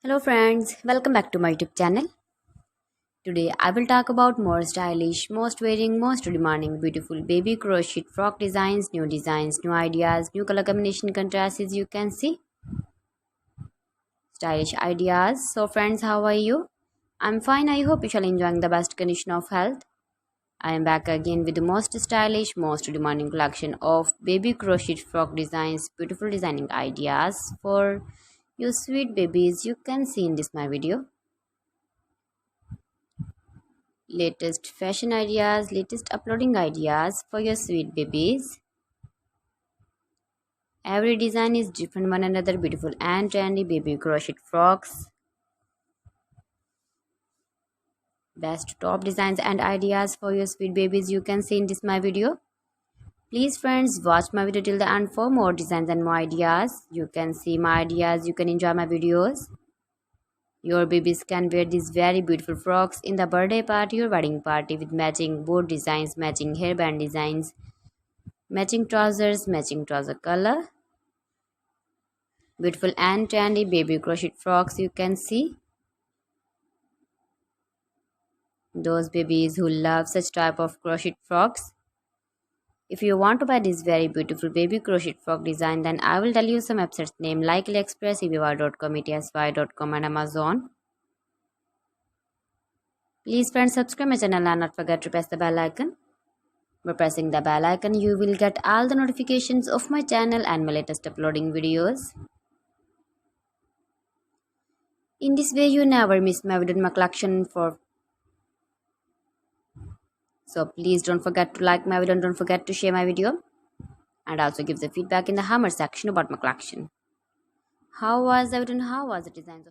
Hello friends, welcome back to my YouTube channel. Today I will talk about more stylish, most wearing, most demanding, beautiful baby crochet frock designs, new ideas, new color combination contrasts as you can see. Stylish ideas. So friends, how are you? I'm fine. I hope you shall enjoying the best condition of health. I am back again with the most stylish, most demanding collection of baby crochet frock designs, beautiful designing ideas for you sweet babies you can see in this my video. Latest fashion ideas, latest uploading ideas for your sweet babies. Every design is different one another, beautiful and trendy baby crochet frocks. Best top designs and ideas for your sweet babies you can see in this my video. Please friends, watch my video till the end for more designs and more ideas. You can see my ideas, you can enjoy my videos. Your babies can wear these very beautiful frocks in the birthday party or wedding party with matching board designs, matching hairband designs, matching trouser color. Beautiful and trendy baby crochet frocks you can see. Those babies who love such type of crochet frocks. If you want to buy this very beautiful baby crochet frock design, then I will tell you some websites name like AliExpress, eBay.com, ETSY.com and Amazon. Please friends, subscribe my channel and not forget to press the bell icon. By pressing the bell icon, you will get all the notifications of my channel and my latest uploading videos. In this way, you never miss my video in my collection for. So please don't forget to like my video and don't forget to share my video. And also give the feedback in the hammer section about my collection. How was the video and how was the designs of